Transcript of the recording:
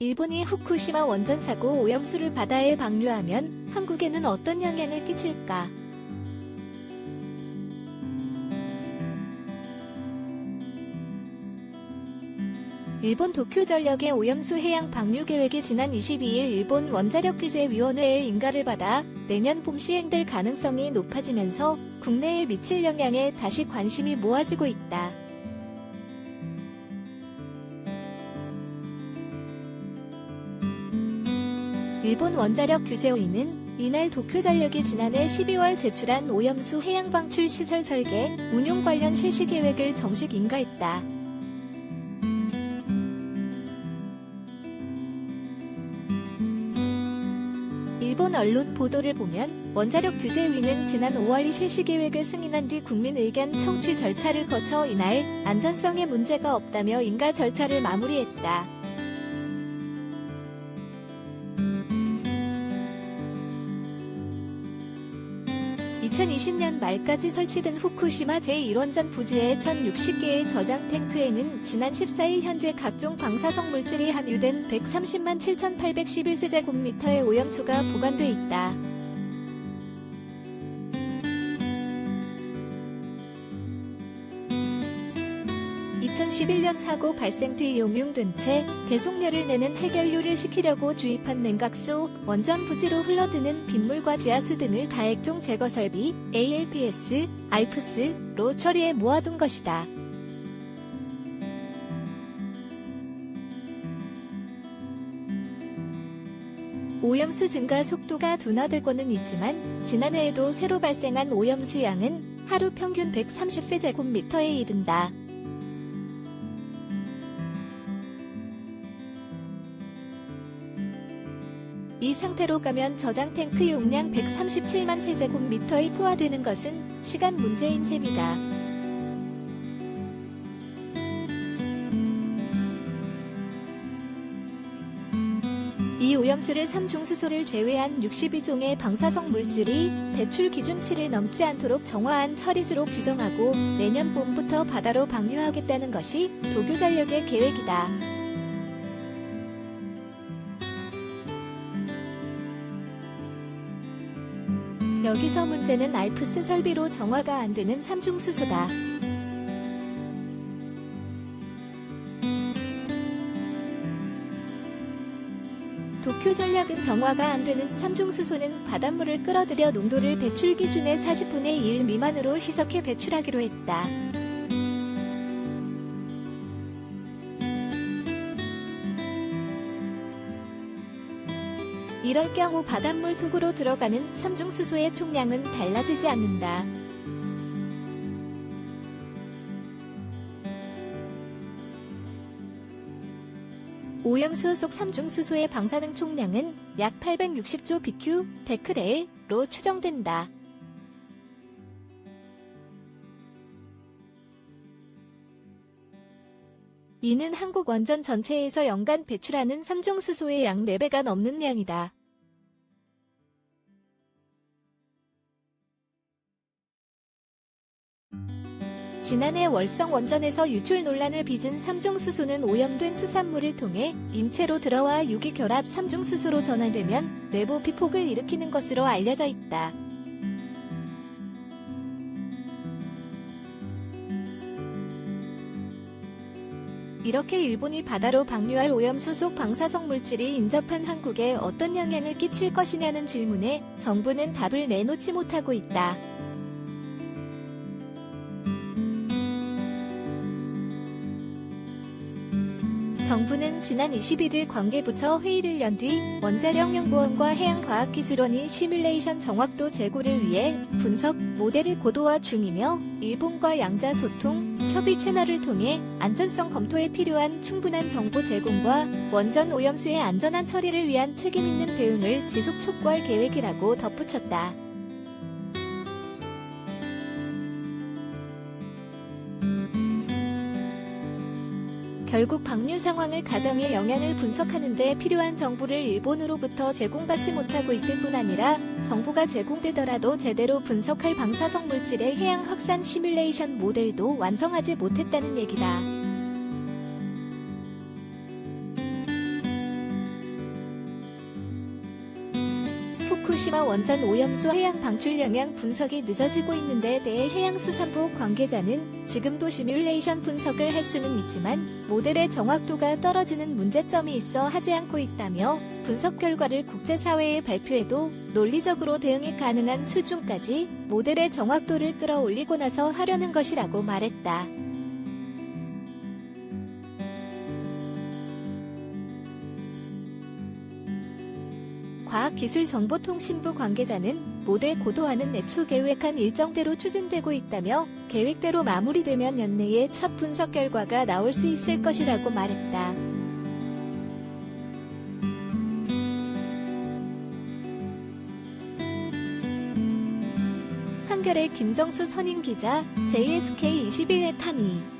일본이 후쿠시마 원전 사고 오염수를 바다에 방류하면 한국에는 어떤 영향을 끼칠까? 일본 도쿄전력의 오염수 해양 방류 계획이 지난 22일 일본 원자력규제위원회의 인가를 받아 내년 봄 시행될 가능성이 높아지면서 국내에 미칠 영향에 다시 관심이 모아지고 있다. 일본 원자력규제위는 이날 도쿄전력이 지난해 12월 제출한 오염수 해양 방출 시설 설계, 운용 관련 실시 계획을 정식 인가했다. 일본 언론 보도를 보면 원자력규제위는 지난 5월 이 실시 계획을 승인한 뒤 국민 의견 청취 절차를 거쳐 이날 안전성에 문제가 없다며 인가 절차를 마무리했다. 2020년 말까지 설치된 후쿠시마 제1원전 부지의 1060개의 저장 탱크에는 지난 14일 현재 각종 방사성 물질이 함유된 130만 7,811세제곱미터의 오염수가 보관돼 있다. (2011년) 사고 발생 뒤 용융된 채 계속열을 내는 해결류를 식히려고 주입한 냉각수, 원전 부지로 흘러드는 빗물과 지하수 등을 다액종 제거 설비 (ALPS, ALPS로) 처리해 모아둔 것이다. 오염수 증가 속도가 둔화되고는 있지만 지난해에도 새로 발생한 오염수 양은 하루 평균 130세제곱미터에 이른다. 이 상태로 가면 저장 탱크 용량 137만 세제곱미터에 포화되는 것은 시간 문제인 셈이다. 이 오염수를 삼중수소를 제외한 62종의 방사성 물질이 배출 기준치를 넘지 않도록 정화한 처리수로 규정하고 내년 봄부터 바다로 방류하겠다는 것이 도쿄전력의 계획이다. 여기서 문제는 알프스 설비로 정화가 안 되는 삼중수소다. 도쿄전력은 정화가 안 되는 삼중수소는 바닷물을 끌어들여 농도를 배출 기준의 40분의 1 미만으로 희석해 배출하기로 했다. 이럴 경우 바닷물 속으로 들어가는 삼중수소의 총량은 달라지지 않는다. 오염수 속 삼중수소의 방사능 총량은 약 860조 BQ, 베크렐로 추정된다. 이는 한국 원전 전체에서 연간 배출하는 삼중수소의 약 4배가 넘는 양이다. 지난해 월성 원전에서 유출 논란을 빚은 삼중수소는 오염된 수산물을 통해 인체로 들어와 유기결합 삼중수소로 전환되면 내부 비폭을 일으키는 것으로 알려져 있다. 이렇게 일본이 바다로 방류할 오염수 속 방사성 물질이 인접한 한국에 어떤 영향을 끼칠 것이냐는 질문에 정부는 답을 내놓지 못하고 있다. 정부는 지난 21일 관계부처 회의를 연 뒤 원자력연구원과 해양과학기술원이 시뮬레이션 정확도 제고를 위해 분석 모델을 고도화 중이며 일본과 양자 소통, 협의 채널을 통해 안전성 검토에 필요한 충분한 정보 제공과 원전 오염수의 안전한 처리를 위한 책임 있는 대응을 지속 촉구할 계획이라고 덧붙였다. 결국 방류 상황을 가정에 영향을 분석하는 데 필요한 정보를 일본으로부터 제공받지 못하고 있을 뿐 아니라 정보가 제공되더라도 제대로 분석할 방사성 물질의 해양 확산 시뮬레이션 모델도 완성하지 못했다는 얘기다. 후쿠시마 원전 오염수 해양 방출 영향 분석이 늦어지고 있는 데 대해 해양수산부 관계자는 지금도 시뮬레이션 분석을 할 수는 있지만 모델의 정확도가 떨어지는 문제점이 있어 하지 않고 있다며 분석 결과를 국제사회에 발표해도 논리적으로 대응이 가능한 수준까지 모델의 정확도를 끌어올리고 나서 하려는 것이라고 말했다. 과학기술정보통신부 관계자는 모델 고도화는 애초 계획한 일정대로 추진되고 있다며 계획대로 마무리되면 연내에 첫 분석 결과가 나올 수 있을 것이라고 말했다. 한겨레 김정수 선임기자, JSK21의 탄의